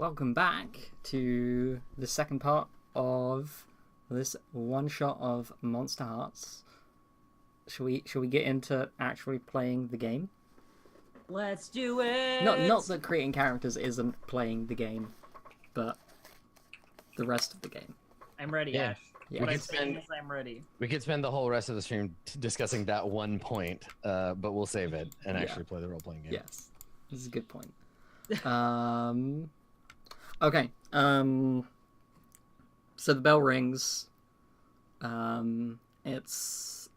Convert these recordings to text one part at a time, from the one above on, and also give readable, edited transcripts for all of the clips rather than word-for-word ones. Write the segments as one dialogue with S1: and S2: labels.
S1: Welcome back to the second part of this one shot of Monsterhearts. Shall we get into actually playing the game?
S2: Let's do it.
S1: Not that creating characters isn't playing the game, but the rest of the game.
S2: I'm ready,
S3: Yeah.
S2: Ash.
S1: Yeah.
S2: What I'm saying is I'm ready.
S3: We could spend the whole rest of the stream discussing that one point, but we'll save it and actually play the role-playing game.
S1: Yes, this is a good point. Okay. So the bell rings. It's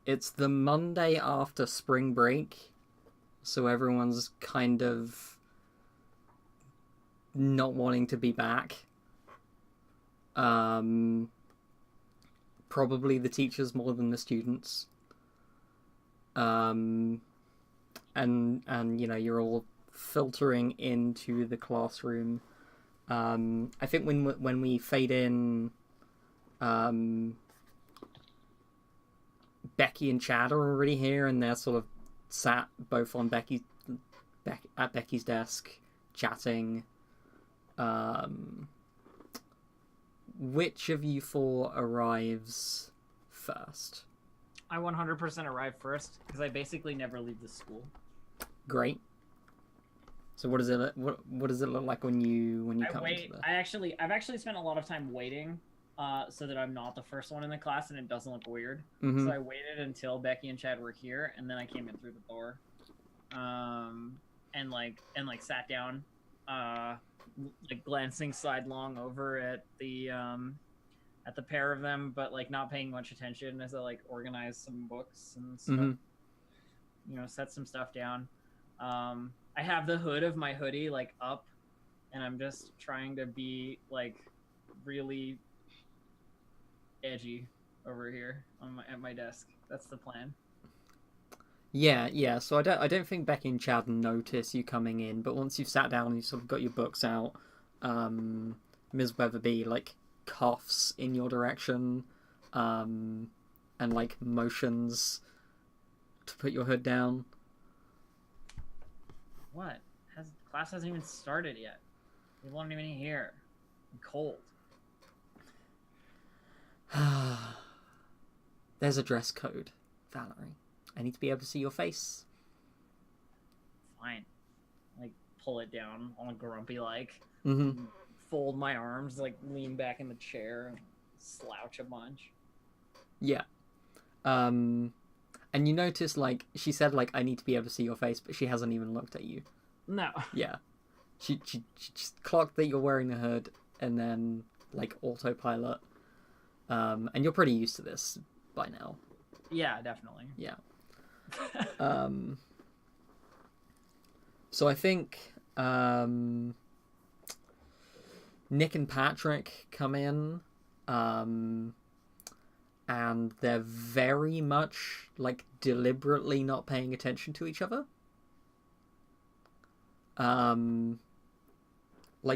S1: the Monday after spring break, so everyone's kind of not wanting to be back. Probably the teachers more than the students. And you know, you're all filtering into the classroom. I think when we fade in, Becky and Chad are already here, and they're sort of sat both on at Becky's desk, chatting. Which of you four arrives first?
S2: I 100% arrive first because I basically never leave the school.
S1: Great. So what does it look like when you come into the...
S2: I've actually spent a lot of time waiting, so that I'm not the first one in the class and it doesn't look weird.
S1: Mhm.
S2: So I waited until Becky and Chad were here, and then I came in through the door, and sat down, like glancing sidelong over at the pair of them, but like not paying much attention as I like organize some books and stuff.
S1: Mhm.
S2: You know, set some stuff down. I have the hood of my hoodie like up, and I'm just trying to be like really edgy over here at my desk. That's the plan.
S1: Yeah. So I don't think Becky and Chad notice you coming in, but once you've sat down and you've sort of got your books out, Ms. Weatherby like coughs in your direction, and like motions to put your hood down.
S2: What? Class hasn't even started yet. People aren't even here. I'm cold.
S1: There's a dress code, Valerie. I need to be able to see your face.
S2: Fine. Like pull it down on a grumpy like.
S1: Mm-hmm.
S2: Fold my arms, like lean back in the chair and slouch a bunch.
S1: Yeah. And you notice, like, she said, like, I need to be able to see your face, but she hasn't even looked at you.
S2: No.
S1: Yeah. She just clocked that you're wearing the hood, and then, like, autopilot. And you're pretty used to this by now.
S2: Yeah, definitely.
S1: Yeah. So I think, Nick and Patrick come in, and they're very much like deliberately not paying attention to each other. Like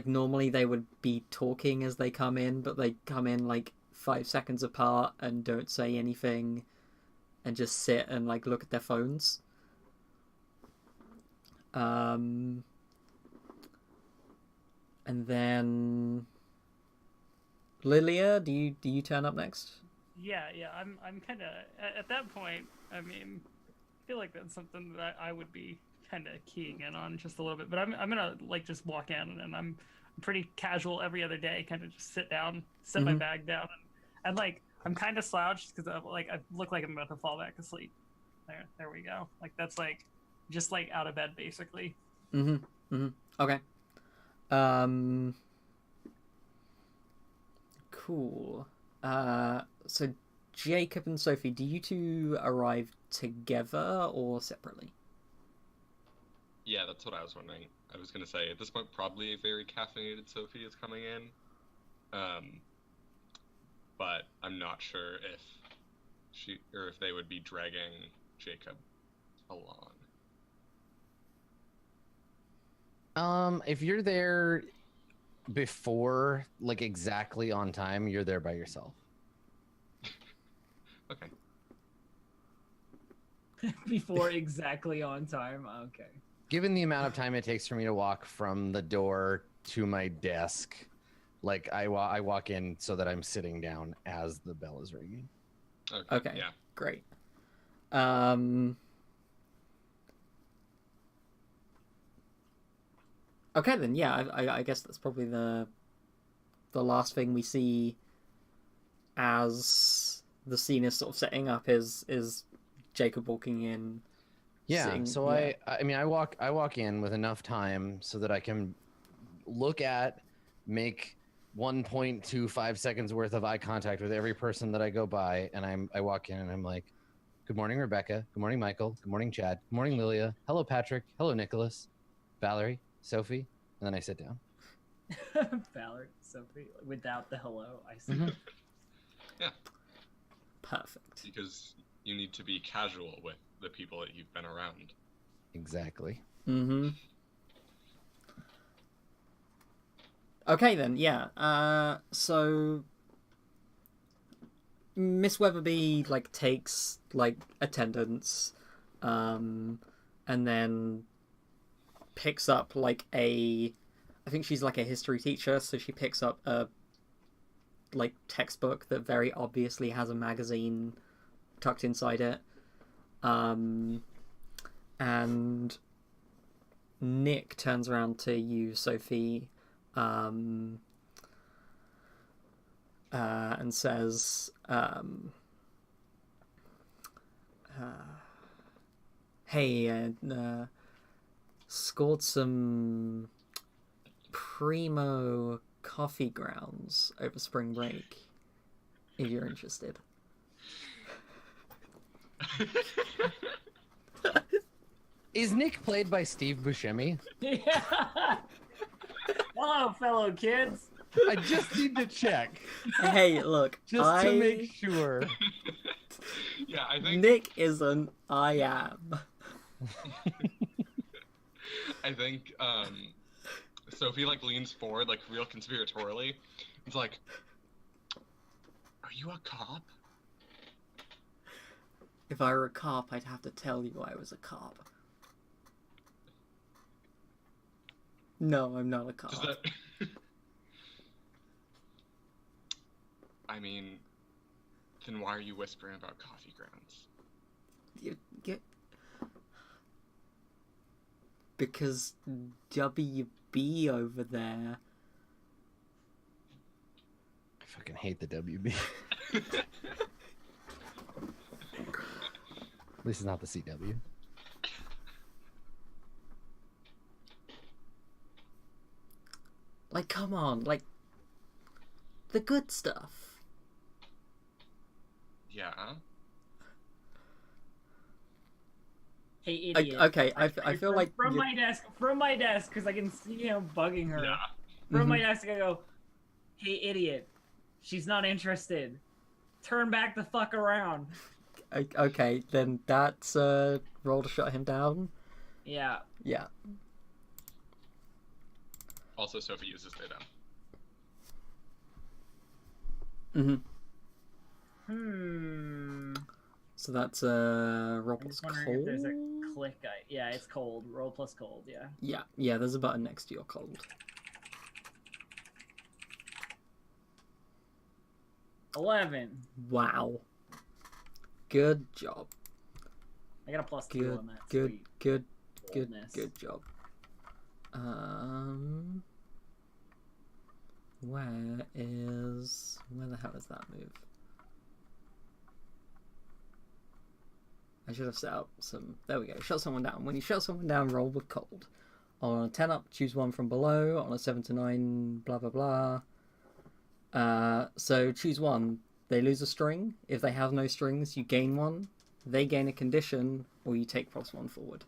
S1: normally they would be talking as they come in, but they come in like 5 seconds apart and don't say anything and just sit and like look at their phones. And then Lilia, do you turn up next?
S4: Yeah, I'm kind of at that point. I mean, I feel like that's something that I would be kind of keying in on just a little bit. But I'm gonna like just walk in, and I'm pretty casual every other day. Kind of just sit down, set my bag down, and like I'm kind of slouched because I look like I'm about to fall back asleep. There we go. Like that's like just like out of bed basically.
S1: Okay. Cool. So Jacob and Sophie, do you two arrive together or separately?
S5: Yeah, that's what I was wondering. I was going to say, at this point, probably a very caffeinated Sophie is coming in. But I'm not sure if if they would be dragging Jacob along.
S3: If you're there before, like exactly on time, you're there by yourself.
S5: Okay.
S2: Before exactly on time. Okay.
S3: given the amount of time it takes for me to walk from the door to my desk, like I walk in so that I'm sitting down as the bell is ringing.
S1: Okay.
S5: Yeah.
S1: Great. Okay then, yeah, I guess that's probably the last thing we see as the scene is sort of setting up is Jacob walking in.
S3: Yeah.
S1: sitting-
S3: So
S1: yeah.
S3: I walk in with enough time so that I can make 1.25 seconds worth of eye contact with every person that I go by, and I walk in and I'm like, "Good morning, Rebecca. Good morning, Michael. Good morning, Chad. Good morning, Lilia. Hello, Patrick. Hello, Nicholas. Valerie, Sophie." And then I sit down.
S2: Ballard, Sophie, without the hello, I see.
S3: Mhm.
S1: Perfect.
S5: Because you need to be casual with the people that you've been around.
S3: Exactly.
S1: Mm-hmm. Okay then, yeah. So Miss Weatherby like takes like attendance, and then picks up like I think she's like a history teacher, so she picks up a like textbook that very obviously has a magazine tucked inside it. And Nick turns around to you, Sophie, and says, "Hey, scored some primo coffee grounds over spring break. If you're interested."
S3: Is Nick played by Steve Buscemi?
S2: Yeah. Hello, fellow kids.
S3: I just need to check
S1: Hey, look,
S3: just to make sure.
S5: Yeah, I think
S1: Nick isn't. I am.
S5: I think Sophie like leans forward like real conspiratorially. It's like, "Are you a cop?"
S1: If I were a cop, I'd have to tell you I was a cop. No, I'm not a cop.
S5: Does that? I mean, then why are you whispering about coffee grounds?
S1: You get... Because WB over there.
S3: I fucking hate the WB. At least it's not the CW.
S1: Like, come on, like, the good stuff.
S5: Yeah.
S2: Hey, idiot.
S1: Okay, I feel like
S2: from
S1: you-
S2: my desk, because I can see him bugging her.
S5: Yeah.
S2: From my desk, I go, "Hey, idiot. She's not interested. Turn back the fuck around."
S1: Okay, then that's roll to shut him down.
S2: Yeah.
S1: Yeah.
S5: Also, Sophie uses they them.
S1: So that's roll
S2: I'm
S1: plus
S2: just wondering
S1: cold.
S2: if there's a click. Yeah, it's cold. Roll plus cold. Yeah.
S1: Yeah, there's a button next to your cold.
S2: 11.
S1: Wow. Good job.
S2: I got a plus 2
S1: Good,
S2: on that.
S1: good,
S2: Sweet.
S1: good,
S2: Boldness.
S1: good job. Where the hell is that move? I should have set up some. There we go. Shut someone down. When you shut someone down, roll with cold. On a 10 up, choose one from below. On a 7 to 9, blah blah blah. So choose one. They lose a string. If they have no strings, you gain one. They gain a condition, or you take +1 forward.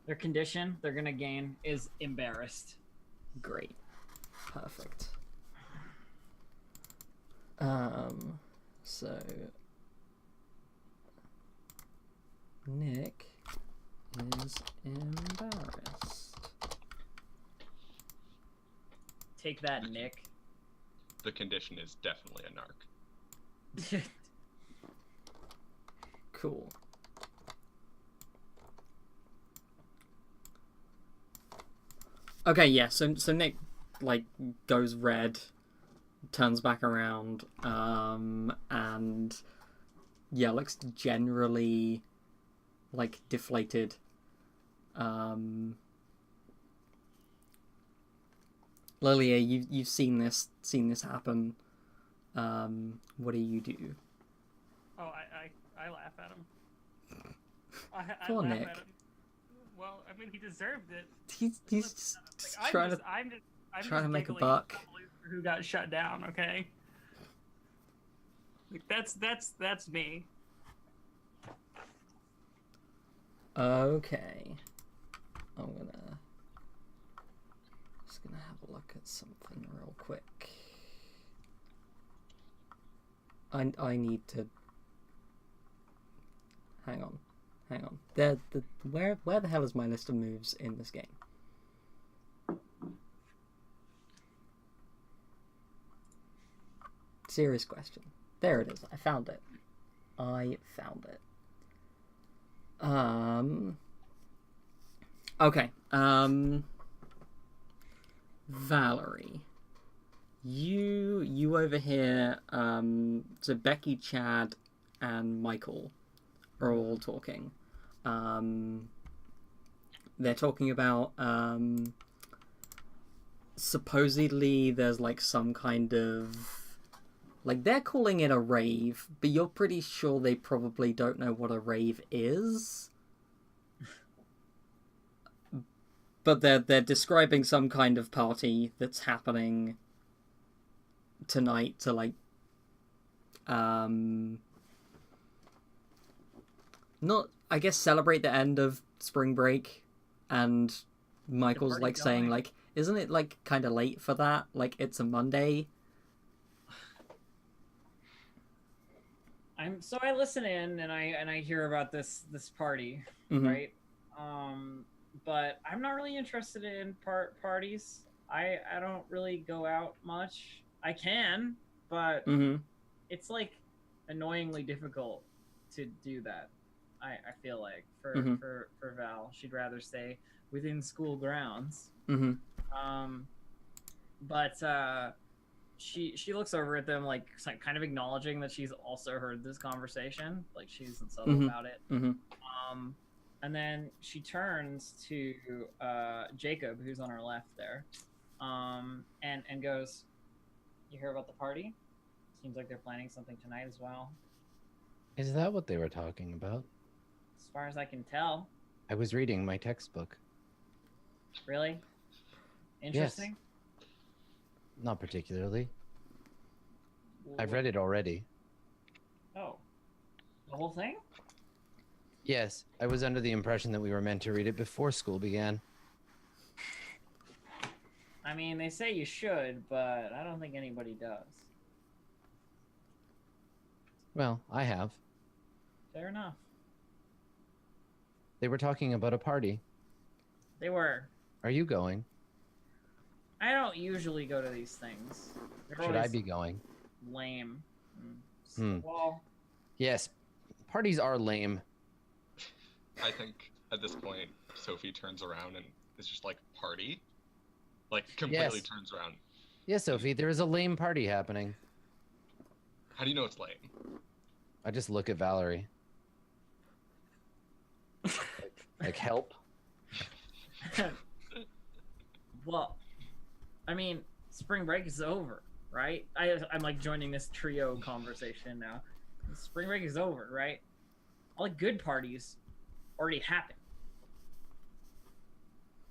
S2: Their condition they're gonna gain is embarrassed.
S1: Great. Perfect. So Nick is embarrassed.
S2: Take that, Nick.
S5: The condition is definitely a narc.
S1: Cool. Okay, yeah. So Nick like goes red, turns back around, and yeah, looks generally like deflated. Lilia, you've seen this happen. What do you do?
S4: Oh, I laugh at him. I
S1: Poor
S4: laugh
S1: Nick.
S4: at him. Well, I mean, he deserved it.
S1: He's just
S4: Like,
S1: trying to
S4: I'm
S1: trying to make a
S4: giggling
S1: buck.
S4: at who got shut down? Okay. Like, that's me.
S1: Okay. I'm just gonna have a look at something real quick. I need to hang on. Where the hell is my list of moves in this game? Serious question. There it is. I found it. Okay. Valerie. You over here, so Becky, Chad, and Michael are all talking. They're talking about, supposedly there's like some kind of, like they're calling it a rave, but you're pretty sure they probably don't know what a rave is. But they're describing some kind of party that's happening tonight to like not, I guess, celebrate the end of spring break. And Michael's like saying like, isn't it like kind of late for that? Like it's a Monday.
S2: I listen in and I hear about this party,
S1: Mhm.
S2: right? But I'm not really interested in parties. I don't really go out much. I can, but
S1: Mm-hmm.
S2: it's like annoyingly difficult to do that. I feel like for
S1: Mhm.
S2: for Val, she'd rather stay within school grounds.
S1: Mm-hmm.
S2: But she looks over at them like kind of acknowledging that she's also heard this conversation. Like she isn't subtle
S1: Mhm.
S2: about it.
S1: Mm-hmm.
S2: And then she turns to Jacob, who's on her left there, and goes, "You hear about the party? Seems like they're planning something tonight as well."
S3: Is that what they were talking about?
S2: As far as I can tell.
S3: I was reading my textbook.
S2: Really? Interesting?
S3: Not particularly. I've read it already.
S2: Oh. The whole thing?
S3: Yes, I was under the impression that we were meant to read it before school began.
S2: I mean, they say you should, but I don't think anybody does.
S3: Well, I have.
S2: Fair enough.
S3: They were talking about a party.
S2: They were.
S3: Are you going?
S2: I don't usually go to these things. They're
S3: Should I
S2: always
S3: be going?
S2: lame.
S3: Well, yes, parties are lame.
S5: I think at this point, Sophie turns around and is just like, party? Like, completely
S3: Yes.
S5: turns around.
S3: Yes, Sophie, there is a lame party happening.
S5: How do you know it's lame?
S3: I just look at Valerie. like help?
S2: Well, I mean, spring break is over, right? I'm like joining this trio conversation now. Spring break is over, right? All the good parties already happened.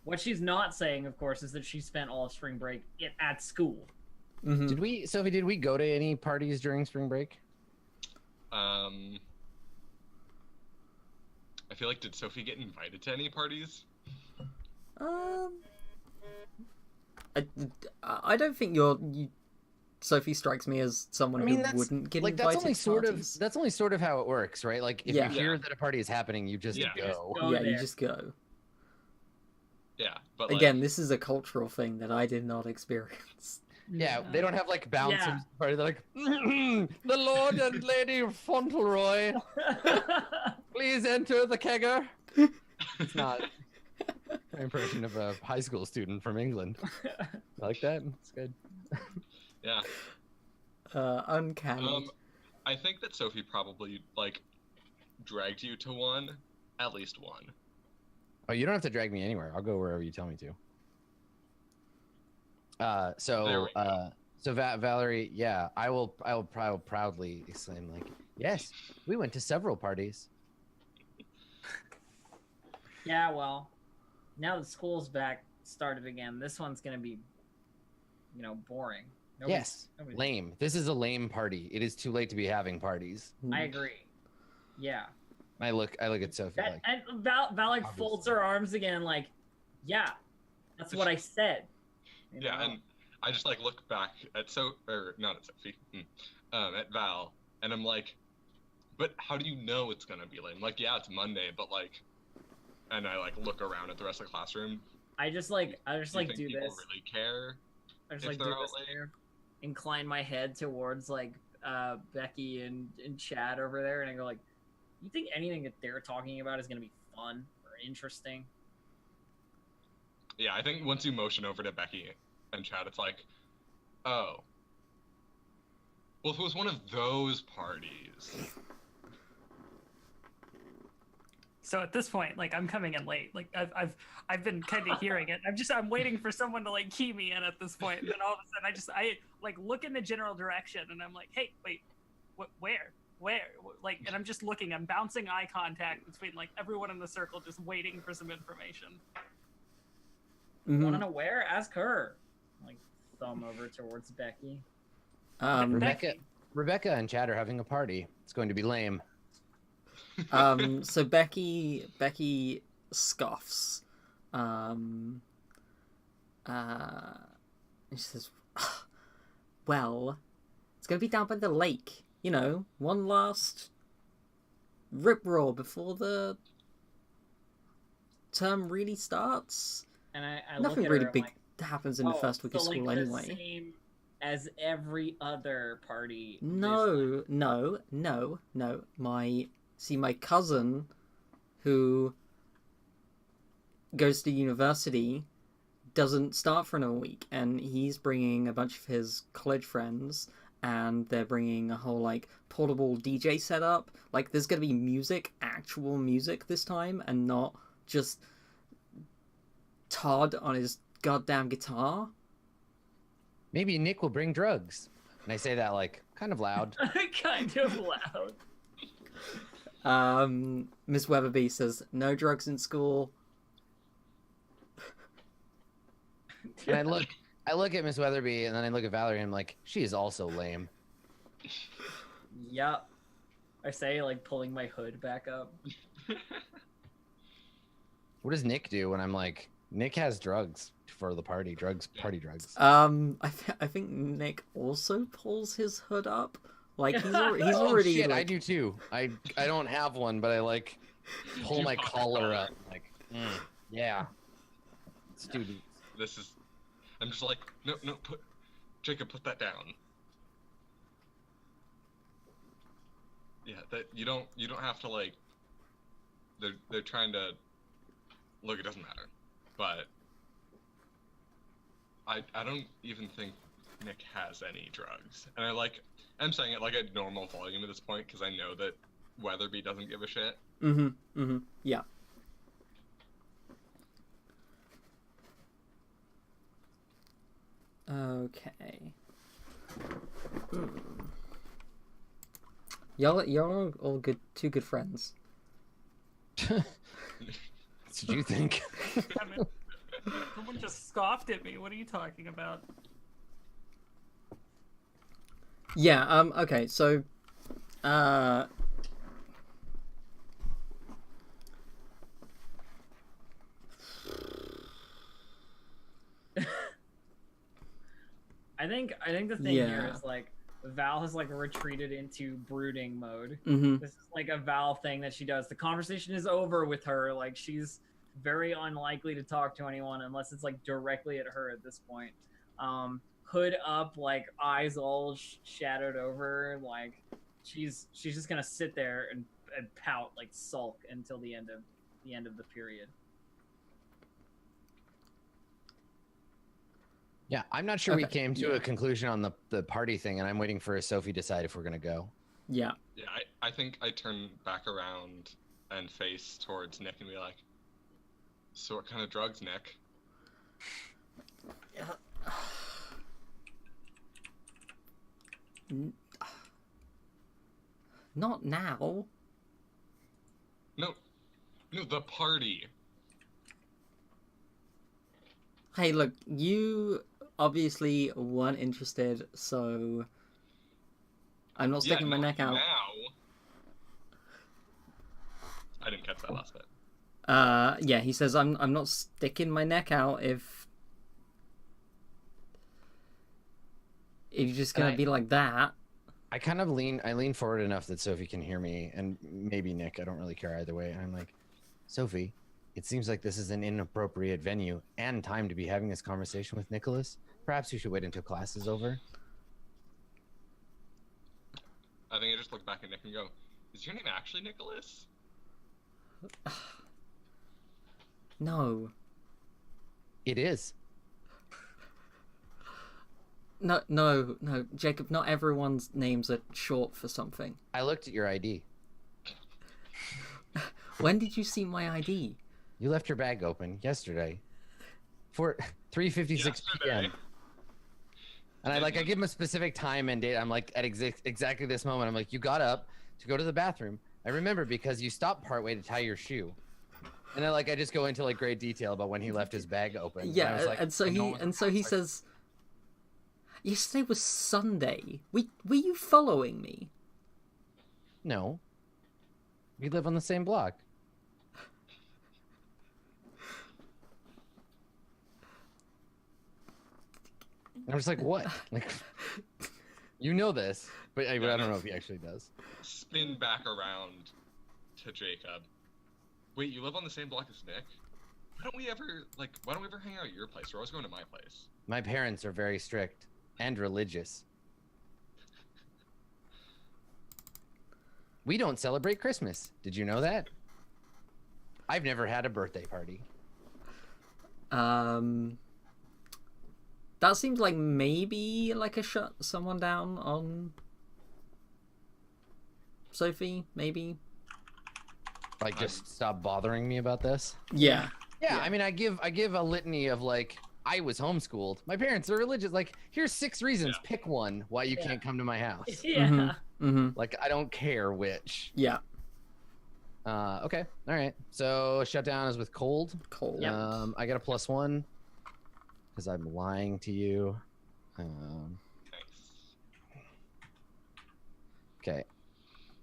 S2: What she's not saying, of course, is that she spent all of spring break at school.
S1: Mm-hmm.
S3: Sophie, did we go to any parties during spring break?
S5: I feel like, did Sophie get invited to any parties?
S1: I don't think Sophie strikes me as someone who wouldn't get
S3: like
S1: invited
S3: that's only
S1: to
S3: sort
S1: parties.
S3: of that's only sort of how it works, right? Like if
S1: Yeah.
S3: you hear that a party is happening, you just
S5: Yeah.
S3: go.
S2: Go
S1: Yeah, you
S2: there.
S1: just go.
S5: Yeah, but like,
S1: Again, this is a cultural thing that I did not experience.
S3: Yeah, they don't have like bouncers
S2: Yeah.
S3: at the party. They're like, the Lord and Lady Fauntleroy, please enter the kegger. It's not. impression of a high school student from England. I like that. It's good.
S5: Yeah.
S1: Uncanny.
S5: I think that Sophie probably like dragged you to one, at least one.
S3: Oh, you don't have to drag me anywhere. I'll go wherever you tell me to.
S5: There
S3: So
S5: we go.
S3: Valerie, yeah, I will proudly exclaim like, yes, we went to several parties.
S2: Yeah, well, now that school's back started again, this one's gonna be, boring.
S3: Yes, lame. This is a lame party. It is too late to be having parties.
S2: I agree. Yeah.
S3: I look at Sophie like,
S2: And Val like folds her arms again, like, yeah, that's what I said.
S5: Yeah, and I just like look back at not at Sophie, at Val, and I'm like, but how do you know it's gonna be lame? Like, yeah, it's Monday, but like, and I like look around at the rest of the classroom.
S2: I just
S5: Do you
S2: do
S5: think
S2: this.
S5: people really care?
S2: I just
S5: if
S2: like do
S5: they're
S2: this
S5: out late?
S2: there, incline my head towards like Becky and Chad over there, and I go like, you think anything that they're talking about is gonna be fun or interesting?
S5: Yeah, I think once you motion over to Becky and Chad, it's like, oh, well, if it was one of those parties.
S4: So at this point, like I'm coming in late. Like I've been kind of hearing it. I'm waiting for someone to like key me in at this point. And then all of a sudden I like look in the general direction and I'm like, hey, wait, where? Like, and I'm just looking. I'm bouncing eye contact between like everyone in the circle, just waiting for some information.
S1: Mhm.
S2: Want to know where? Ask her. Like thumb over towards Becky.
S3: Rebecca and Chad are having a party. It's going to be lame.
S1: So Becky scoffs. And she says, well, it's going to be down by the lake. You know, one last rip-roar before the term really starts.
S2: And I
S1: Nothing
S2: look at
S1: really
S2: her,
S1: big
S2: like,
S1: happens in the first week of
S2: so,
S1: school
S2: like,
S1: anyway.
S2: The same as every other party.
S1: No. My cousin, who goes to university, doesn't start for another week, and he's bringing a bunch of his college friends, and they're bringing a whole like portable DJ setup. Like, there's gonna be music, actual music this time, and not just Todd on his goddamn guitar.
S3: Maybe Nick will bring drugs. And I say that like kind of loud.
S2: Kind of loud.
S1: Miss Weatherby says, no drugs in school.
S3: And I look at Miss Weatherby and then I look at Valerie and I'm like, she is also lame.
S2: Yep. I say, like, pulling my hood back up.
S3: What does Nick do when I'm like, Nick has drugs for the party, party drugs.
S1: I think Nick also pulls his hood up. Like, he's already
S3: Shit,
S1: like...
S3: I do too. I don't have one, but I like pull my collar up. Like, yeah. Student.
S5: I'm just like, no, Jacob, put that down. Yeah, that you don't have to like. They're trying to. Look, it doesn't matter, but I don't even think Nick has any drugs, and I'm saying it like a normal volume at this point because I know that Weatherby doesn't give a shit.
S1: Yeah. Okay. Y'all are all good, two good friends.
S3: What did you think?
S4: I mean, someone just scoffed at me. What are you talking about?
S1: Yeah, okay, so
S2: I think the thing here is like Val has like retreated into brooding mode. This is like a Val thing that she does. The conversation is over with her. Like, she's very unlikely to talk to anyone unless it's like directly at her at this point. Hood up, like eyes all shadowed over. Like she's just gonna sit there and pout, like sulk until the end of the period.
S3: Yeah, I'm not sure we
S1: Okay,
S3: came to
S1: yeah.
S3: a conclusion on the party thing, and I'm waiting for Sophie to decide if we're gonna go.
S1: Yeah.
S5: Yeah, I think I turn back around and face towards Nick and be like, so what kind of drugs, Nick?
S1: Not now.
S5: No, the party.
S1: Hey, look, you obviously weren't interested, so I'm not sticking my neck out.
S5: Now. I didn't catch that last bit.
S1: Yeah, he says I'm not sticking my neck out if you're just gonna be like that.
S3: I kind of lean forward enough that Sophie can hear me, and maybe Nick. I don't really care either way. And I'm like, Sophie, it seems like this is an inappropriate venue and time to be having this conversation with Nicholas. Perhaps you should wait until class is over.
S5: I think I just look back at Nick and go, is your name actually Nicholas?
S1: No.
S3: It is.
S1: No, Jacob, not everyone's names are short for something.
S3: I looked at your ID.
S1: When did you see my ID?
S3: You left your bag open yesterday. For 3:56 p.m. And I give him a specific time and date. I'm like, at exactly this moment, I'm like, you got up to go to the bathroom. I remember because you stopped partway to tie your shoe. And then I just go into great detail about when he left his bag open.
S1: Yeah, and so he says, yesterday was Sunday. Were you following me?
S3: No. We live on the same block. I was like, what? You know this, but I don't know if he actually does.
S5: Spin back around to Jacob. Wait, you live on the same block as Nick? Why don't we ever hang out at your place? We're always going to my place.
S3: My parents are very strict and religious. We don't celebrate Christmas. Did you know that? I've never had a birthday party.
S1: That seems like maybe a shut someone down on Sophie, maybe.
S3: Just stop bothering me about this.
S1: Yeah.
S3: Yeah, I mean, I give a litany of I was homeschooled. My parents are religious. Here's 6 reasons.
S5: Yeah.
S3: Pick one why you can't come to my house.
S2: Yeah.
S1: Mm-hmm.
S3: I don't care which.
S1: Yeah.
S3: Okay. All right. So shutdown is with cold.
S1: Cold.
S2: Yep.
S3: I got a +1 because I'm lying to you.
S5: Nice.
S3: Okay.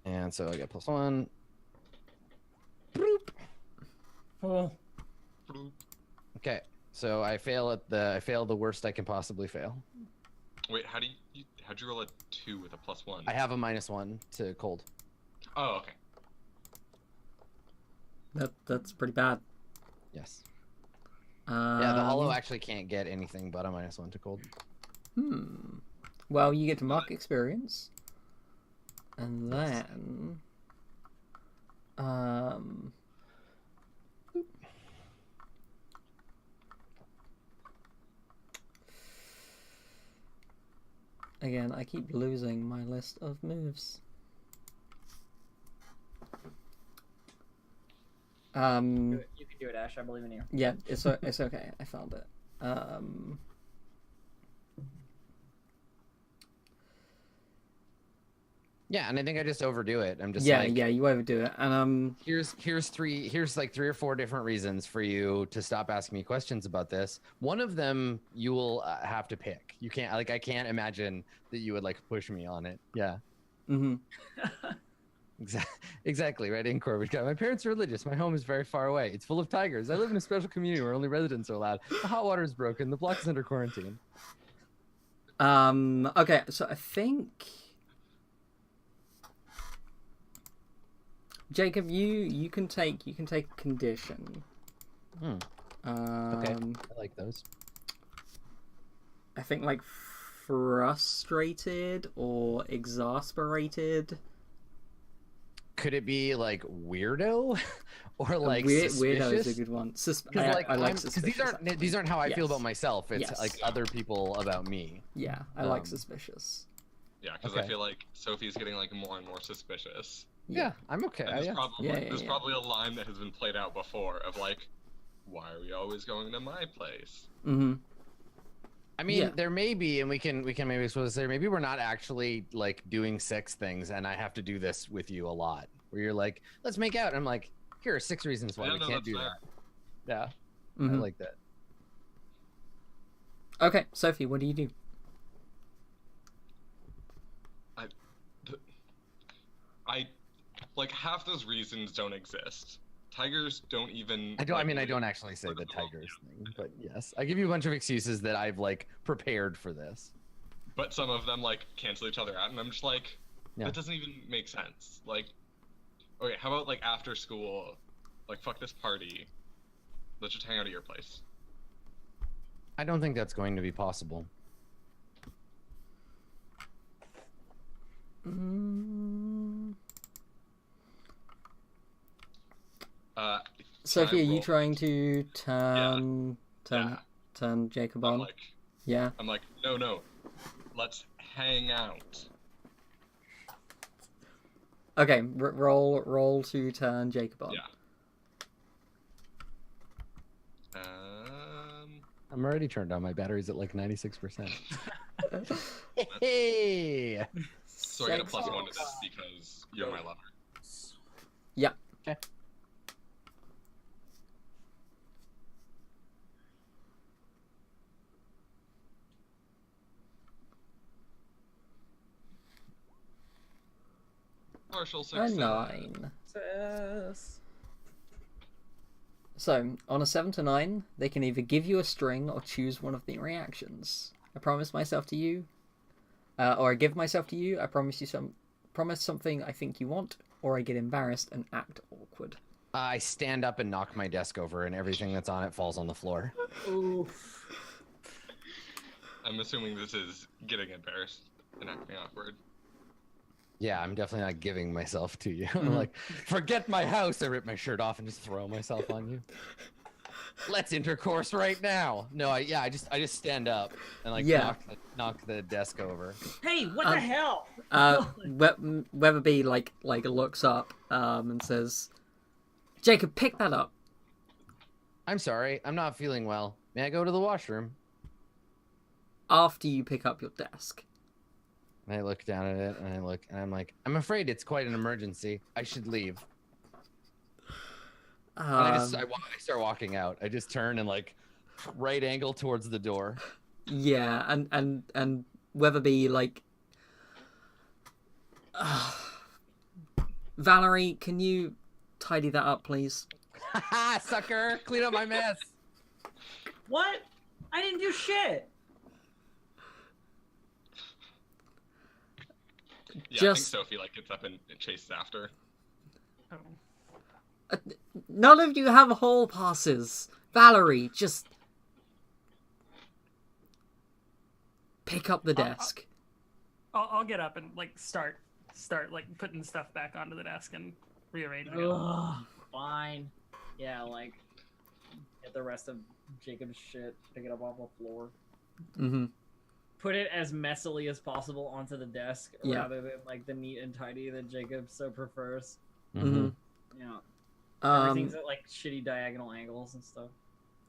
S3: And so I got +1. Bloop.
S2: Oh.
S5: Bloop.
S3: Okay. So I fail the worst I can possibly fail.
S5: Wait, how'd you roll a 2 with a +1?
S3: I have a -1 to cold.
S5: Oh, okay.
S1: That's pretty bad.
S3: Yes. Yeah, the
S1: Um,
S3: hollow actually can't get anything but a -1 to cold.
S1: Well, you get to mark experience, and then again, I keep losing my list of moves.
S2: You can do it, Ash. I believe in you.
S1: Yeah, it's okay. I found it.
S3: Yeah, and I think I just overdo it. I'm just
S1: yeah, you overdo it, and
S3: here's 3 or 4 different reasons for you to stop asking me questions about this. One of them you will have to pick. You can't I can't imagine that you would push me on it. Yeah.
S1: mm-hmm.
S3: Exactly, right? In Corbett. My parents are religious. My home is very far away. It's full of tigers. I live in a special community where only residents are allowed. The hot water is broken. The block is under quarantine.
S1: Okay, so I think Jacob, you can take condition.
S3: Okay, I like those.
S1: I think frustrated or exasperated.
S3: Could it be weirdo or like
S1: Weirdo is a
S3: suspicious.
S1: good one.
S3: Because like,
S1: I like
S3: because
S1: suspicious.
S3: these aren't how I feel
S1: Yes.
S3: about myself. It's
S1: Yes.
S3: like other people about me.
S1: Yeah, I like
S3: Um,
S1: suspicious.
S5: Yeah, because I
S3: Okay.
S5: feel like Sophie's getting like more and more suspicious.
S3: Yeah, I'm okay.
S5: And there's
S3: Yeah.
S5: probably
S1: Yeah,
S5: there's
S1: yeah.
S5: probably a line that has been played out before of like, why are we always going to my place?
S1: Mm-hmm.
S3: I mean,
S1: Yeah.
S3: there may be, and we can maybe suppose say maybe we're not actually like doing sex things, and I have to do this with you a lot. Where you're like, let's make out, and I'm like, here are 6 reasons why
S5: Yeah,
S3: we
S5: no,
S3: can't
S5: that's
S3: do
S5: fair.
S3: that. Yeah, I
S1: Mhm.
S3: like that.
S1: Okay, Sophie, what do you do?
S5: I like half those reasons don't exist. Tigers don't even.
S3: I don't. I
S5: like,
S3: mean, I
S5: live
S3: don't actually say
S5: part
S3: the
S5: of world.
S3: tigers thing, but yes, I give you a bunch of excuses that I've like prepared for this.
S5: But some of them like cancel each other out, and I'm just like,
S3: Yeah.
S5: that doesn't even make sense. Like, okay, how about like after school, like fuck this party, let's just hang out at your place.
S3: I don't think that's going to be possible.
S1: Mm.
S5: Can
S1: Sophie,
S5: I
S1: are you
S5: roll-
S1: trying to turn
S5: Yeah.
S1: turn Jacob
S5: I'm
S1: on?
S5: like,
S1: Yeah.
S5: no, let's hang out.
S1: Okay, roll to turn Jacob on.
S5: Yeah.
S3: I'm already turned on. My battery's at like 96%. Hey.
S5: So I get a
S1: Sex
S5: +1 to
S1: box.
S5: this because you're my lover.
S1: Yeah.
S3: Okay.
S5: Partial
S1: A
S5: success.
S1: 9. So, on a 7 to 9, they can either give you a string or choose one of the reactions. I promise myself to you, or I give myself to you. I promise you promise something I think you want, or I get embarrassed and act awkward.
S3: I stand up and knock my desk over, and everything that's on it falls on the floor.
S2: Oof.
S5: I'm assuming this is getting embarrassed and acting awkward.
S3: Yeah, I'm definitely not giving myself to you. I'm
S1: Mhm.
S3: like, forget my house. I rip my shirt off and just throw myself on you. Let's intercourse right now. No, I just stand up and like
S1: Yeah.
S3: knock the desk over.
S2: Hey, what the hell?
S1: Weatherby like looks up and says, "Jacob, pick that up."
S3: I'm sorry, I'm not feeling well. May I go to the washroom?
S1: After you pick up your desk.
S3: And I look down at it and I'm like, I'm afraid it's quite an emergency. I should leave. And I start walking out. I just turn and like right angle towards the door.
S1: Yeah, and Weatherby like, Valerie, can you tidy that up, please?
S3: Haha, sucker! Clean up my mess.
S2: What? I didn't do shit.
S5: Yeah,
S1: Just-
S5: I think Sophie like gets up and chases after.
S4: Oh.
S1: None of you have hall passes. Valerie, just pick up the desk.
S4: I'll get up and like start like putting stuff back onto the desk and rearranging it.
S2: Ugh, fine. Yeah, like get the rest of Jacob's shit, pick it up off the floor,
S1: Mm-hmm.
S2: put it as messily as possible onto the desk,
S1: Yeah.
S2: rather than like the neat and tidy that Jacob so prefers.
S1: Mm-hmm.
S2: Yeah,
S1: Um,
S2: everything's at like shitty diagonal angles and stuff.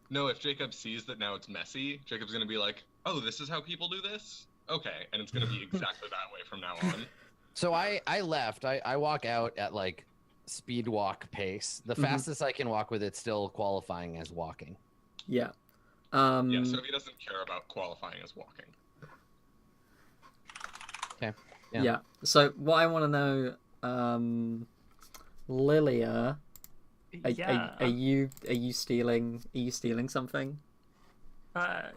S5: No, if Jacob sees that now it's messy, Jacob's gonna be like, "Oh, this is how people do this? Okay," and it's gonna be exactly that way from now on.
S3: So I left. I walk out at like speed walk pace. The
S1: Mhm.
S3: fastest I can walk with it still qualifying as walking.
S1: yeah.
S5: Yeah, Sophie doesn't care about qualifying as walking.
S3: Yeah.
S1: Yeah. So what I want to know, Lilia, are you stealing something?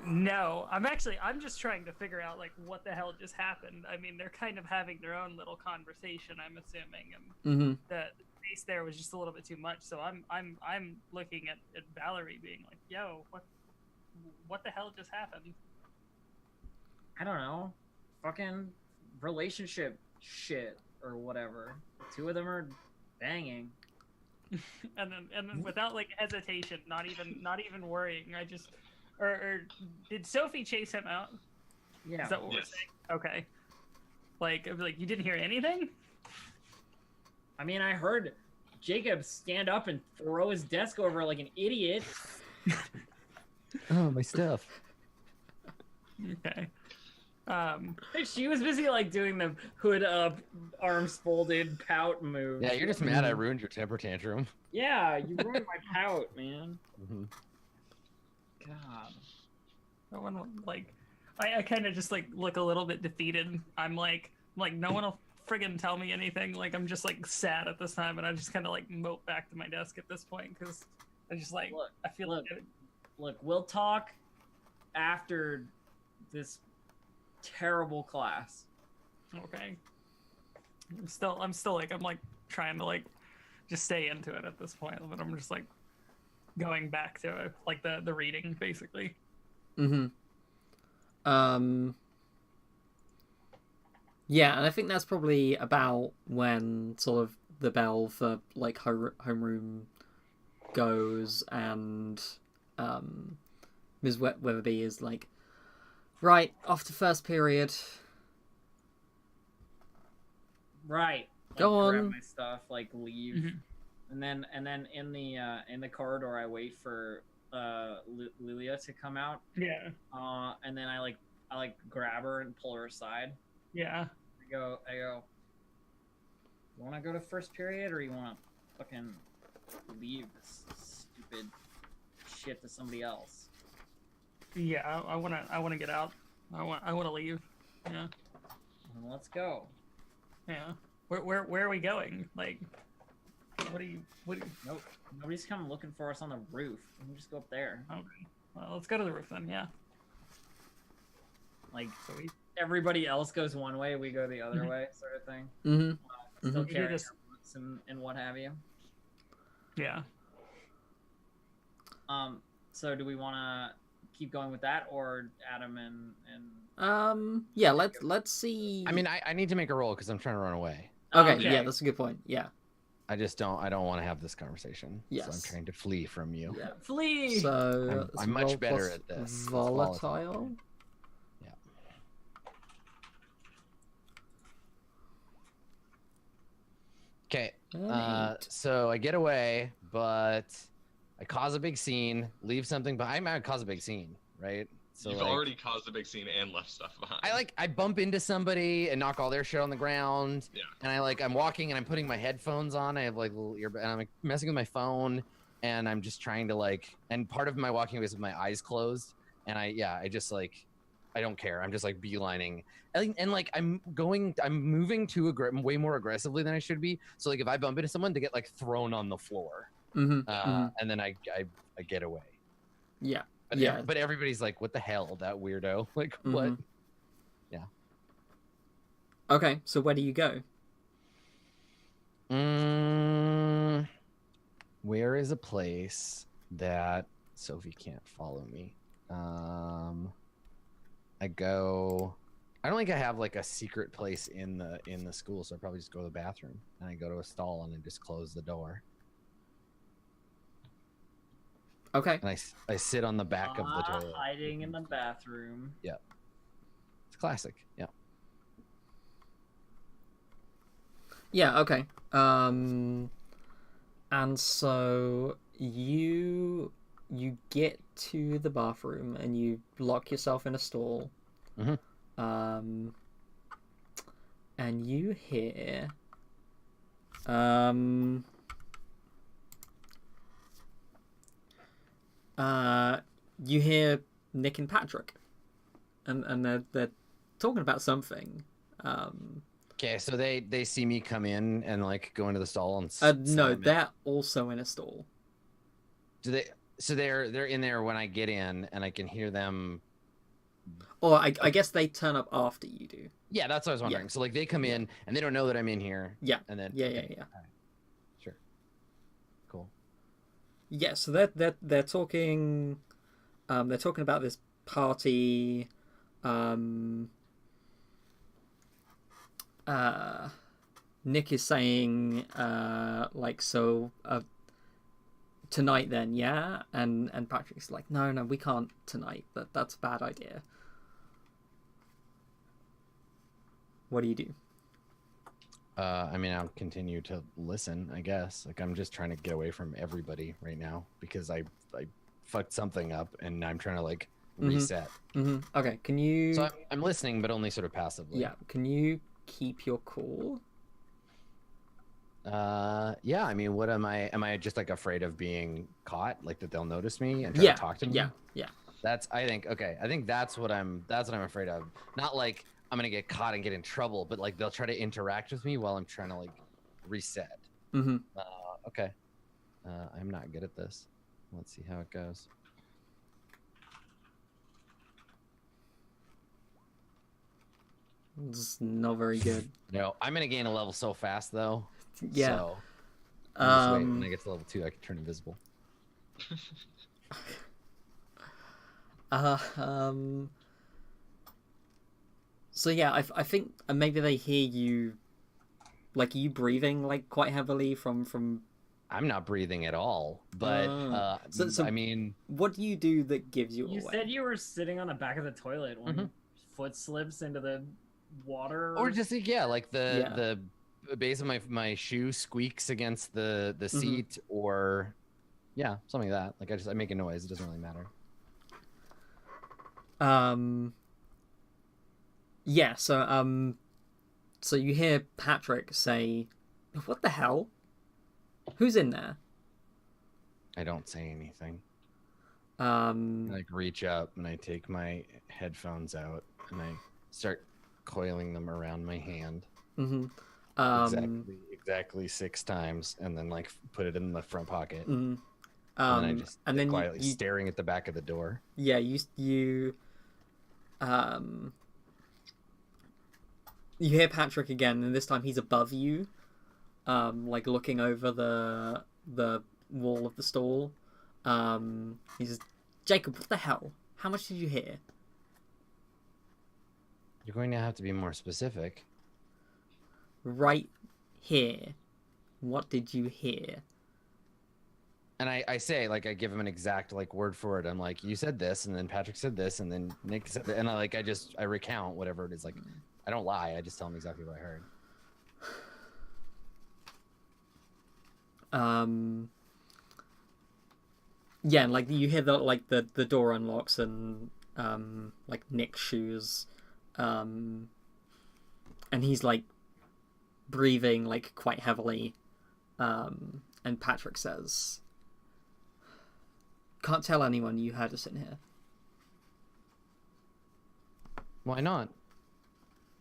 S4: No, I'm just trying to figure out like what the hell just happened. I mean, they're kind of having their own little conversation, I'm assuming, and
S1: Mm-hmm.
S4: the space there was just a little bit too much. So I'm looking at Valerie being like, "Yo, what the hell just happened?"
S2: I don't know, fucking relationship shit or whatever. The two of them are banging.
S4: and then without like hesitation, not even worrying, I just or did Sophie chase him out?
S2: Yeah.
S4: Is that what
S5: Yes.
S4: we're saying? Okay. Like, I'd be like, you didn't hear anything?
S2: I mean, I heard Jacob stand up and throw his desk over like an idiot.
S3: Oh, my stuff.
S4: Okay.
S2: She was busy like doing the hood up, arms folded, pout move.
S3: Yeah, you're just mad I ruined your temper tantrum.
S2: Yeah, you ruined my pout, man.
S3: Mm-hmm.
S2: God.
S4: No one will, like, I kind of just like look a little bit defeated. I'm like no one will friggin' tell me anything. Like I'm just like sad at this time, and I just kind of like mope back to my desk at this point because I just like I feel like
S2: Look, we'll talk after this terrible class.
S4: okay. I'm still like I'm like trying to like just stay into it at this point, but I'm just like going back to like the reading basically.
S1: Mm-hmm. Yeah, and I think that's probably about when sort of the bell for like homeroom goes, and Ms. Weatherby is like, right, off to first period.
S2: Right. Like,
S1: Go
S2: grab
S1: on.
S2: my stuff, like leave,
S4: Mhm.
S2: and then in the corridor, I wait for Lilia to come out.
S4: Yeah.
S2: And then I like grab her and pull her aside.
S4: Yeah.
S2: I go. You want to go to first period, or you want to fucking leave this stupid shit to somebody else?
S4: Yeah. I wanna get out. I wanna leave. Yeah.
S2: Well, let's go.
S4: Yeah. Where are we going? Like, what do you?
S2: Nope. Nobody's come looking for us on the roof. We can just go up there.
S4: Okay. Well, let's go to the roof then. Yeah.
S2: Like
S4: So we
S2: everybody else goes one way, we go the other way, sort of thing.
S1: Mm-hmm.
S2: Still
S1: Mhm.
S2: carrying
S4: Just-
S2: our books and what have you.
S4: yeah.
S2: So do we want to keep going with that, or Adam and
S1: Yeah, let's see.
S3: I mean, I need to make a roll because I'm trying to run away.
S1: okay,
S2: okay.
S1: yeah, that's a good point. Yeah.
S3: I don't want to have this conversation. So I'm
S1: Yes.
S3: trying to flee from you.
S1: Yeah.
S2: flee?
S1: So
S3: I'm much
S1: roll
S3: better
S1: plus
S3: at this. It's
S1: Volatile.
S3: Yeah. Okay.
S1: An 8.
S3: So I get away, but I cause a big scene, leave something behind. I cause a big scene, right? So
S5: You've
S3: like,
S5: already caused a big scene and left stuff behind.
S3: I bump into somebody and knock all their shit on the ground.
S5: Yeah.
S3: And I'm walking and I'm putting my headphones on. I have like little ear, and I'm like, messing with my phone, and I'm just trying to like. And part of my walking was with my eyes closed, and I just like, I don't care. I'm just like beelining, and like I'm moving way more aggressively than I should be. So like if I bump into someone, to get like thrown on the floor,
S1: Mm-hmm.
S3: and then I get away.
S1: Yeah.
S3: But
S1: Yeah.
S3: but everybody's like, what the hell, that weirdo? Like what?
S1: Mhm. Okay, so where do you go?
S3: Where is a place that Sophie can't follow me? I don't think I have like a secret place in the school, so I probably just go to the bathroom and I go to a stall and I just close the door
S1: Okay.
S3: and I sit on the back of the toilet.
S2: Hiding in the bathroom.
S3: It's classic. Yeah.
S1: Yeah, okay. And so you get to the bathroom and you lock yourself in a stall.
S3: Mhm.
S1: And you hear you hear Nick and Patrick, and they're talking about something.
S3: Okay, so they see me come in and like go into the stall and
S1: No,
S3: slam it.
S1: they're also in a stall.
S3: Do they? So they're in there when I get in, and I can hear them.
S1: Or I guess they turn up after you do.
S3: Yeah, that's what I was wondering.
S1: Yeah.
S3: So like they come in and they don't know that I'm in here.
S1: Yeah.
S3: And then
S1: Yeah.
S3: okay,
S1: Yeah.
S3: sure, cool.
S1: Yeah. So they're talking. They're talking about this party. Nick is saying, like, so tonight then, yeah? And Patrick's like, no, we can't tonight. That's a bad idea. What do you do?
S3: I mean, I'll continue to listen, I guess. Like, I'm just trying to get away from everybody right now because I fucked something up and I'm trying to, like, reset.
S1: Okay, can you...
S3: So I'm listening, but only sort of passively.
S1: Yeah, can you keep your cool?
S3: Yeah, I mean, what am I just, like, afraid of being caught? Like, that they'll notice me and try to talk to me?
S1: Yeah.
S3: I think that's what I'm afraid of. Not, like, I'm gonna get caught and get in trouble, but like they'll try to interact with me while I'm trying to like reset. Okay. I'm not good at this. Let's see how it goes.
S1: It's not very good.
S3: No, I'm gonna gain a level so fast though.
S1: Yeah.
S3: So, just wait. When I get to level 2, I can turn invisible.
S1: So yeah, I think maybe they hear you, like, are you breathing like quite heavily from...
S3: I'm not breathing at all, but
S1: So
S3: I mean,
S1: what do you do that gives you away?
S2: You said you were sitting on the back of the toilet when your foot slips into the water,
S3: or just like, like the base of my shoe squeaks against the seat, or something like that. Like I make a noise. It doesn't really matter.
S1: Yeah, so you hear Patrick say, "What the hell? Who's in there?"
S3: I don't say anything.
S1: I
S3: like reach up and I take my headphones out and I start coiling them around my hand. Exactly 6 times, and then like put it in the front pocket. And then I just quietly staring at the back of the door.
S1: Yeah, you hear Patrick again, and this time he's above you, like looking over the wall of the stall. He says, "Jacob, what the hell? How much did you hear?"
S3: You're going to have to be more specific.
S1: Right here. What did you hear?
S3: And I say, like, I give him an exact, like, word for it. I'm like, you said this, and then Patrick said this, and then Nick said that. And I recount whatever it is. Like, I don't lie. I just tell him exactly what I heard.
S1: Yeah, and like you hear the door unlocks and like Nick's shoes, and he's like breathing like quite heavily, and Patrick says, "Can't tell anyone you heard us in here."
S3: Why not?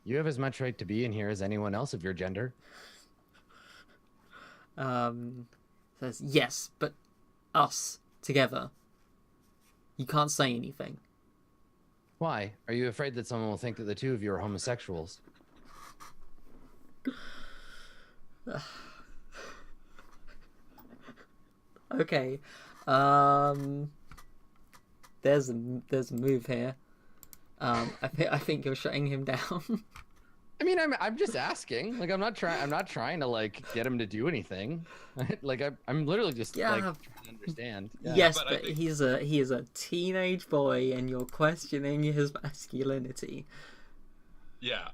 S3: You have as much right to be in here as anyone else of your gender.
S1: Says, "Yes, but us together. You can't say anything."
S3: Why? Are you afraid that someone will think that the two of you are homosexuals?
S1: Okay. There's a move here. I think you're shutting him down.
S3: I mean, I'm just asking. Like, I'm not trying to like get him to do anything. Like, I'm literally just like trying to understand.
S1: Yeah. Yes, but he is a teenage boy, and you're questioning his masculinity.
S5: Yeah.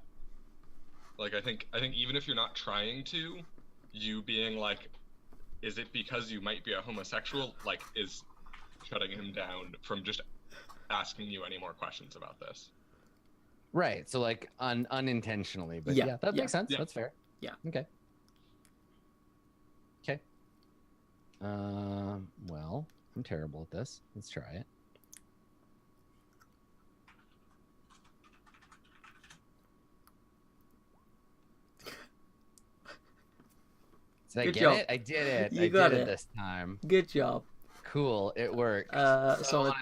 S5: Like, I think even if you're not trying to, you being like, is it because you might be a homosexual? Like, is shutting him down from just asking you any more questions about this.
S3: Right. So like unintentionally, but yeah that makes sense. Yeah. That's fair.
S1: Yeah.
S3: Okay. Well, I'm terrible at this. Let's try it. Did I get it? I did it. I did it this time.
S1: Good job.
S3: Cool. It worked. So on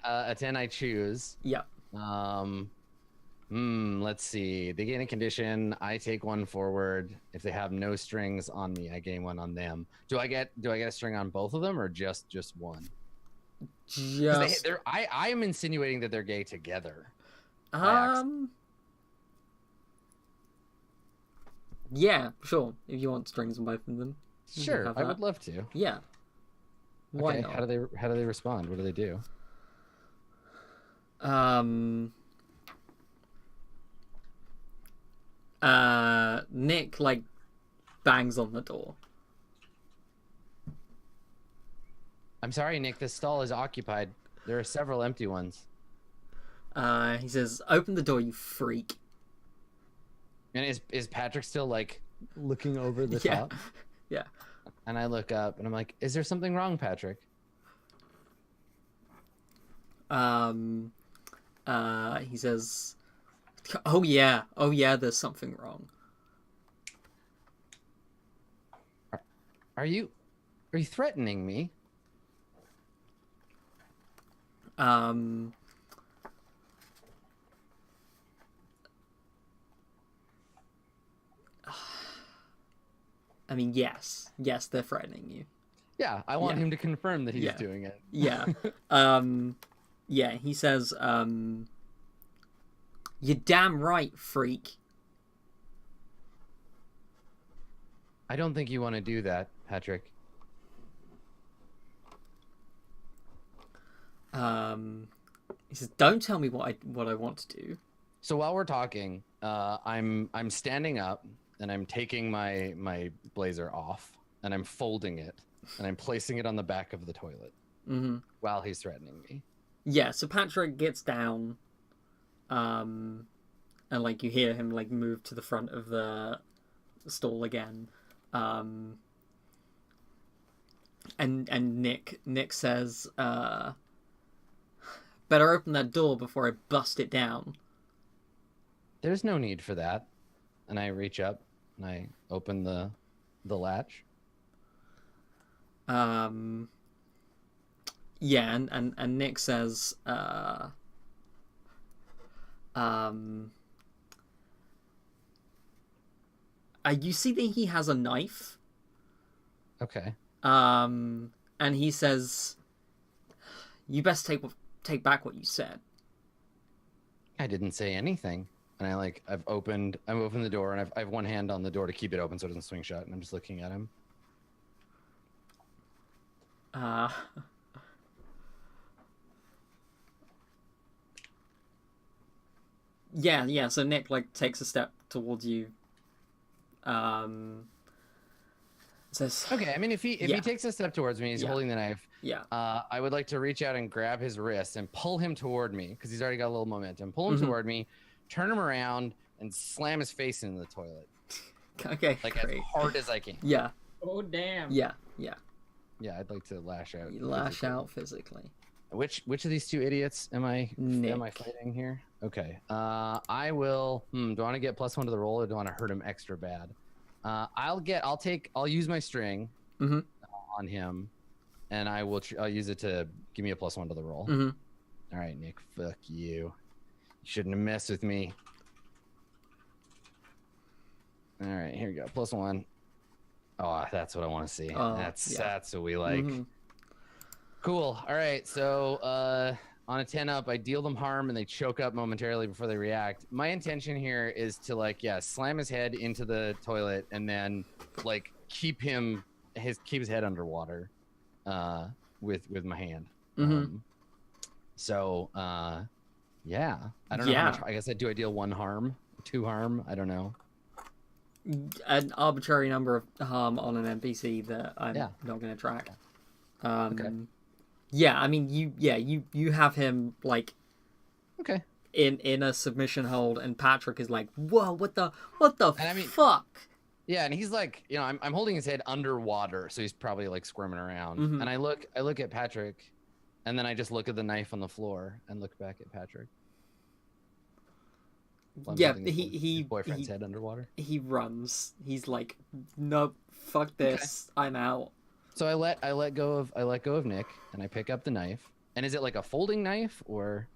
S3: a 10 I choose.
S1: Yeah.
S3: Let's see. They gain a condition. I take one forward. If they have no strings on me, I gain one on them. Do I get a string on both of them or just one? I am insinuating that they're gay together.
S1: Yeah, sure. If you want strings on both of them.
S3: Sure, I would love to.
S1: Yeah. Why
S3: Okay.
S1: not?
S3: How do they respond? What do they do?
S1: Nick like bangs on the door.
S3: I'm sorry, Nick. This stall is occupied. There are several empty ones.
S1: He says, "Open the door, you freak."
S3: And is Patrick still like looking over the
S1: Yeah.
S3: top?
S1: Yeah.
S3: And I look up and I'm like, "Is there something wrong, Patrick?"
S1: He says, oh yeah, there's something wrong.
S3: Are you threatening me?
S1: I mean, yes, they're threatening you.
S3: Yeah, I want
S1: Yeah.
S3: him to confirm that he's
S1: Yeah.
S3: doing it.
S1: Yeah. Yeah, he says, you're damn right, freak.
S3: I don't think you want to do that, Patrick.
S1: He says, don't tell me what I want to do.
S3: So while we're talking, I'm standing up and I'm taking my blazer off and I'm folding it and I'm placing it on the back of the toilet while he's threatening me.
S1: Yeah, so Patrick gets down, and like you hear him like move to the front of the stall again, and Nick says, better open that door before I bust it down.
S3: There's no need for that. And I reach up and I open the latch.
S1: Yeah, and Nick says, you see that he has a knife?
S3: Okay.
S1: And he says, you best take back what you said.
S3: I didn't say anything. And I've opened the door and I have one hand on the door to keep it open so it doesn't swing shut, and I'm just looking at him.
S1: Yeah, so Nick like takes a step towards you. Says,
S3: Okay, I mean if he takes a step towards me, he's
S1: Yeah.
S3: holding the knife.
S1: Yeah.
S3: I would like to reach out and grab his wrist and pull him toward me because he's already got a little momentum. Pull him toward me, turn him around, and slam his face into the toilet.
S1: Okay,
S3: Like
S1: great.
S3: as hard as I can.
S1: Yeah,
S2: Oh damn.
S1: yeah.
S3: Yeah, I'd like to lash out.
S1: You lash
S3: physically.
S1: out physically.
S3: Which of these two idiots am I
S1: Nick.
S3: fighting here? Okay. I will. Do I want to get +1 to the roll, or do I want to hurt him extra bad? I'll use my string on him, and I'll use it to give me a +1 to the roll. All right, Nick. Fuck you. You shouldn't have messed with me. All right, here we go. +1. Oh, that's what I want to see.
S1: Oh,
S3: that's what we like. Cool. All right. So on a 10 up, I deal them harm and they choke up momentarily before they react. My intention here is to slam his head into the toilet and then keep his head underwater with my hand. Yeah. I don't know how much. I guess I deal 1 harm, 2 harm. I don't know.
S1: An arbitrary number of harm on an NPC that I'm not going to track.
S3: Okay.
S1: Yeah, I mean you have him
S3: Okay.
S1: in a submission hold, and Patrick is like, whoa, what the fuck?
S3: Yeah, and he's I'm holding his head underwater, so he's probably squirming around. And I look at Patrick, and then I just look at the knife on the floor and look back at Patrick.
S1: Yeah,
S3: his boyfriend's head underwater.
S1: He runs. He's like, nope, fuck this. Okay. I'm out.
S3: So I let go of Nick, and I pick up the knife. And is it like a folding knife or?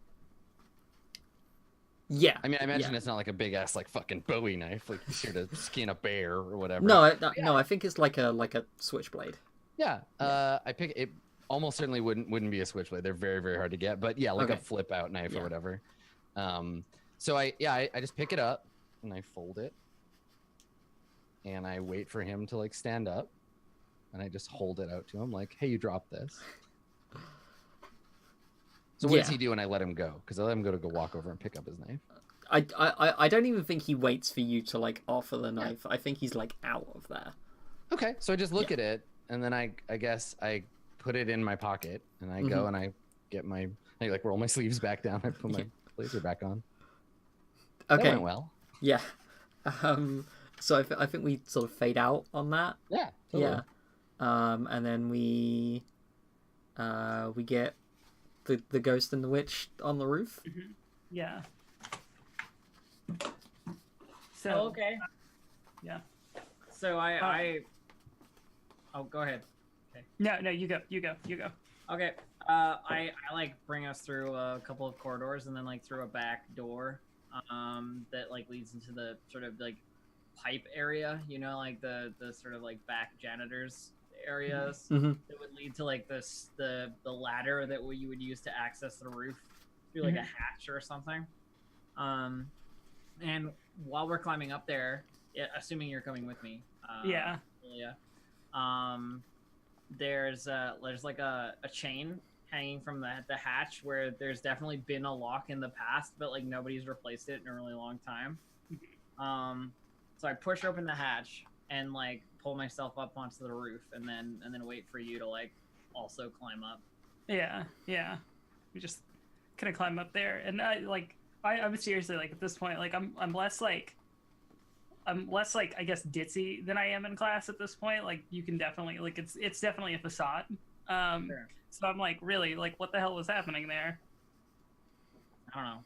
S1: Yeah.
S3: I mean, I imagine it's not like a big ass fucking Bowie knife, he's here to skin a bear or whatever.
S1: No, no, I think it's like a switchblade.
S3: Yeah. I pick it. Almost certainly wouldn't be a switchblade. They're very, very hard to get. But yeah, a flip out knife or whatever. So I just pick it up and I fold it and I wait for him to stand up and I just hold it out to him like, "Hey, you dropped this." So what does he do when I let him go? Because I let him go walk over and pick up his knife.
S1: I don't even think he waits for you to like offer the knife. I think he's like out of there.
S3: Okay, so I just look at it, and then I guess I put it in my pocket, and I go and I get I like roll my sleeves back down. I put my blazer back on.
S1: Okay.
S3: That went well.
S1: Yeah. So I think we sort of fade out on that.
S3: Yeah. Totally.
S1: Yeah. And then we get the ghost and the witch on the roof.
S4: Yeah. So
S2: okay.
S4: Yeah.
S2: So Oh, go ahead. Okay.
S4: No, you go.
S2: Okay. I like bring us through a couple of corridors and then like through a back door, that like leads into the sort of like pipe area, you know, like the sort of like back janitors areas that would lead to like the ladder that you would use to access the roof through like a hatch or something. And while we're climbing up there, assuming you're coming with me,
S4: Yeah.
S2: There's like a chain hanging from the hatch where there's definitely been a lock in the past, but like nobody's replaced it in a really long time. So I push open the hatch and like pull myself up onto the roof, and then wait for you to like also climb up.
S4: Yeah. We just kind of climb up there, and I'm seriously like at this point, like I'm less like I guess ditzy than I am in class at this point. Like you can definitely like it's definitely a facade.
S2: Sure.
S4: So I'm like, really, like what the hell was happening there?
S2: I don't know.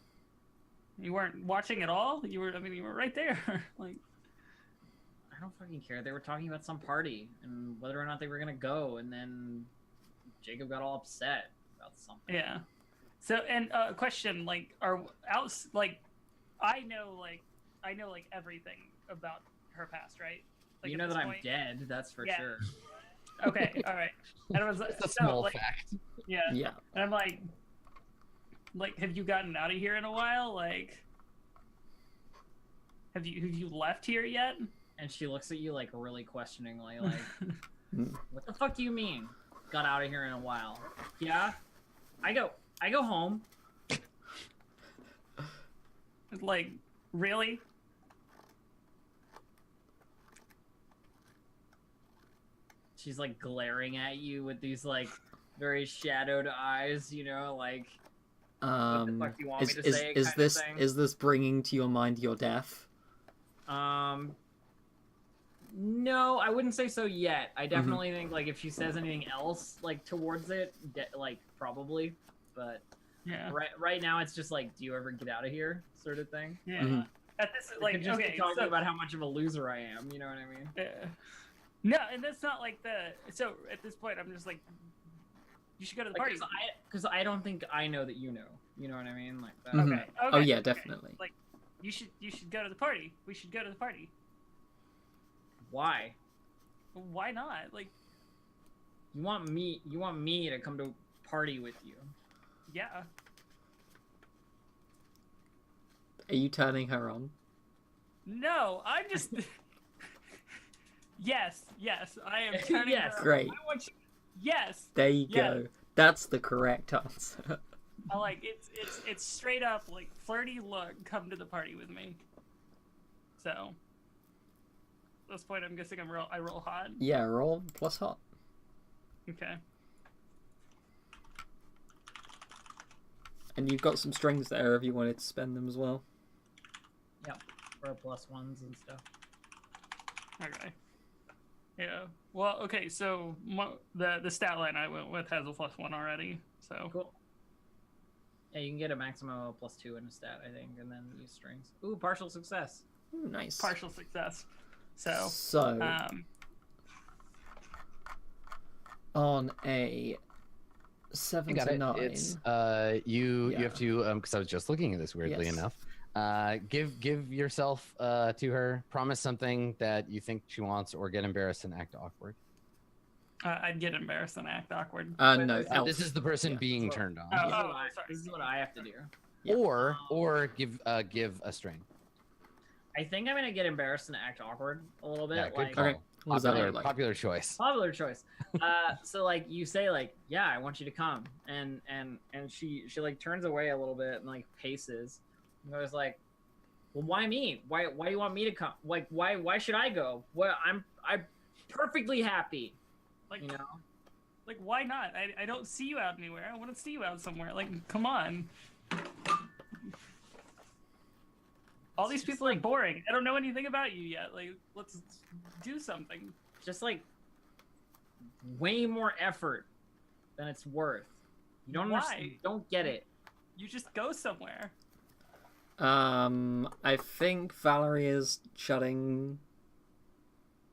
S4: You weren't watching at all? You were right there. Like
S2: I don't fucking care. They were talking about some party and whether or not they were gonna go, and then Jacob got all upset about something.
S4: Yeah. So and question, like are out like I know everything about her past, right? Like
S2: you know that I'm dead, that's for sure.
S4: Okay, all right. And it was
S3: That's a small fact.
S4: Yeah.
S1: Yeah.
S4: And I'm like, have you gotten out of here in a while? Like, have you left here yet?
S2: And she looks at you like really questioningly, like, what the fuck do you mean? Got out of here in a while? Yeah, I go home.
S4: Like, really?
S2: She's like glaring at you with these like very shadowed eyes, you know, like what the fuck do you want me to say?
S1: Is this bringing to your mind your death?
S2: No, I wouldn't say so yet. I definitely think like if she says anything else like towards it, like probably, but
S4: yeah.
S2: Right now it's just like, do you ever get out of here, sort of thing.
S4: Yeah. At this, like,
S2: just
S4: okay,
S2: talking about how much of a loser I am. You know what I mean?
S4: Yeah. No, and that's not like so at this point I'm just like, you should go to the party.
S2: Because I don't think I know that you know. You know what I mean? Like that.
S4: Okay.
S1: Oh yeah, definitely.
S4: Like, you should go to the party. We should go to the party.
S2: Why?
S4: Why not? Like,
S2: you want me to come to party with you?
S4: Yeah.
S1: Are you turning her on?
S4: No, I'm just. Yes, I am turning her on.
S1: Great.
S4: I want you... Yes.
S1: There you go. That's the correct answer.
S4: I like it's straight up like flirty look. Come to the party with me. So. At this point, I'm guessing I roll hot.
S1: Yeah, roll plus hot.
S4: Okay.
S1: And you've got some strings there if you wanted to spend them as well.
S2: Yep, for +1s and stuff.
S4: Okay. Yeah. Well, okay. So the stat line I went with has a +1 already. So
S2: cool. Yeah, you can get a maximum of +2 in a stat, I think, and then use strings. Ooh, partial success.
S1: Ooh, nice.
S4: Partial success. So
S1: on a 7 to 9.
S3: It's you have to because I was just looking at this weirdly enough. Give yourself to her. Promise something that you think she wants, or get embarrassed and act awkward.
S4: I'd get embarrassed and act awkward.
S1: No,
S3: this is the person being turned on.
S4: Sorry.
S2: This is what I have to do.
S1: Yeah.
S3: Or give a string.
S2: I think I'm gonna get embarrassed and act awkward a little bit.
S3: Yeah, good
S2: like,
S3: call.
S1: Okay. What does that
S3: Popular,
S1: look like?
S3: popular choice.
S2: Popular choice. So like you say like, yeah, I want you to come, and she like turns away a little bit and like paces, and goes like, well, why me? Why do you want me to come? Like why should I go? Well, I'm perfectly happy.
S4: Like,
S2: You know.
S4: like why not? I don't see you out anywhere. I want to see you out somewhere. Like, come on. All these people are boring. I don't know anything about you yet. Like, let's do something.
S2: Just like way more effort than it's worth. You don't understand. You don't get it.
S4: You just go somewhere.
S1: I think Valerie is shutting.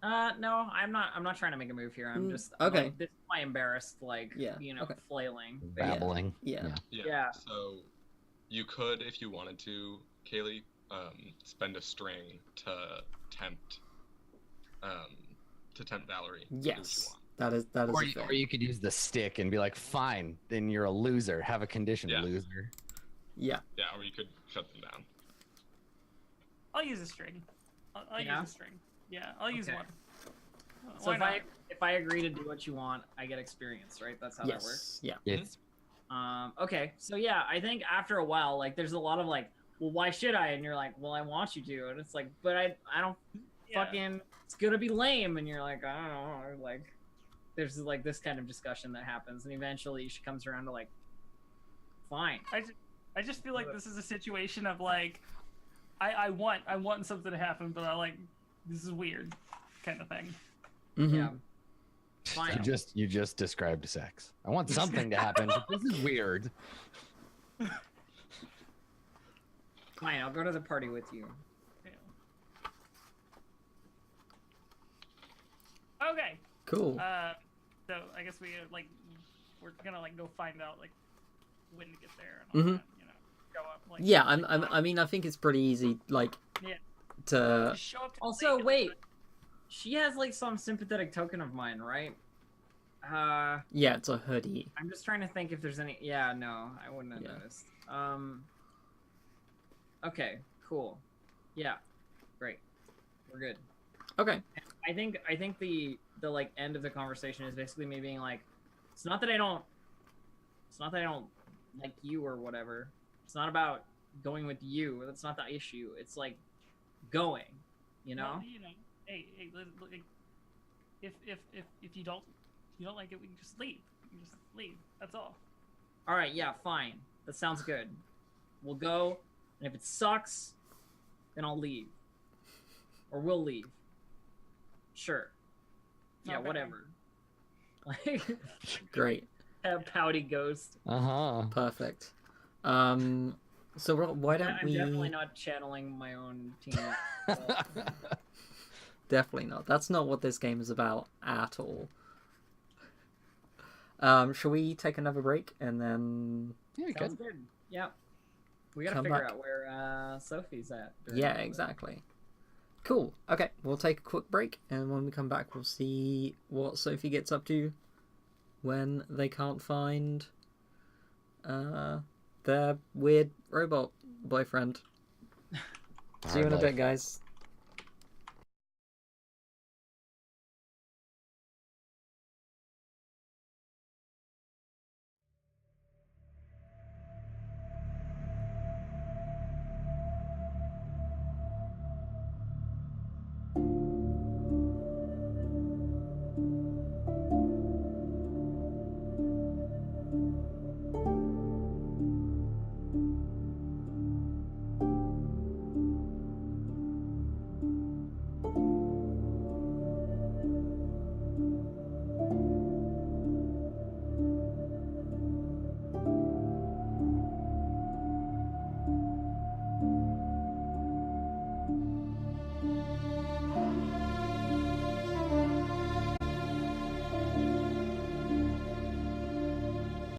S2: No, I'm not trying to make a move here. I'm just
S1: okay.
S2: Like, this is my embarrassed, like,
S1: Yeah, okay.
S2: flailing.
S3: Babbling.
S1: Yeah.
S2: Yeah.
S5: So you could, if you wanted to, Kaylee, spend a string to tempt Valerie. to do what you
S1: Yes.
S5: want.
S1: That is
S3: Or
S1: a
S3: you,
S1: thing.
S3: or you could use the stick and be like, fine, then you're a loser. Have a condition,
S5: Yeah.
S3: loser.
S1: Yeah.
S5: Yeah, or you could shut them down.
S4: I'll use a string. I'll
S2: Yeah?
S4: use a string. Yeah, I'll use
S2: Okay.
S4: one.
S2: So
S4: Why
S2: if I agree to do what you want, I get experience, right? That's how that works.
S1: Yes. Yeah.
S3: It's
S2: Okay. So yeah, I think after a while, like, there's a lot of like, well, why should I? And you're like, well, I want you to, and it's like, but I don't
S4: Yeah.
S2: fucking. It's gonna be lame, and you're like, I don't know, like. There's like this kind of discussion that happens, and eventually she comes around to like, fine.
S4: I just feel like this is a situation of like, I want something to happen, but I like, this is weird, kind of thing.
S1: Mhm.
S2: Yeah. Fine.
S3: you just described sex. I want something to happen, but this is weird.
S2: Fine. I'll go to the party with you.
S4: Yeah. Okay.
S1: Cool.
S4: So I guess we're gonna like go find out like when to get there and all that, you know, go up. Like,
S1: Yeah.
S4: like,
S1: I mean, I think it's pretty easy. Like.
S4: Yeah.
S1: To.
S4: just show up to the
S2: Also,
S4: lake and,
S2: wait. She has like some sympathetic token of mine, right?
S1: Yeah, it's a hoodie.
S2: I'm just trying to think if there's any. Yeah, no, I wouldn't have
S1: Yeah.
S2: noticed. Okay, cool. Yeah, great. We're good.
S1: Okay.
S2: I think the like end of the conversation is basically me being like, it's not that I don't like you or whatever. It's not about going with you. That's not the issue. It's like going, you know?
S4: Well, you know, hey, like, if you don't like it, we can just leave. We can just leave. That's all.
S2: All right, yeah, fine. That sounds good. We'll go, and if it sucks, then I'll leave, or we'll leave. Sure. Yeah,
S4: Okay.
S2: whatever. Like,
S1: Great.
S2: a pouty ghost.
S1: Perfect. So why don't
S2: I'm
S1: we?
S2: definitely not channeling my own team.
S1: Definitely not. That's not what this game is about at all. Shall we take another break and then?
S3: Yeah, we
S2: Sounds
S3: could.
S2: good. Yeah. We gotta
S1: Come
S2: figure
S1: back.
S2: out where Sophie's at. during
S1: Yeah,
S2: all this.
S1: exactly. Cool. Okay, we'll take a quick break, and when we come back, we'll see what Sophie gets up to when they can't find their weird robot boyfriend. See you in a bit, guys.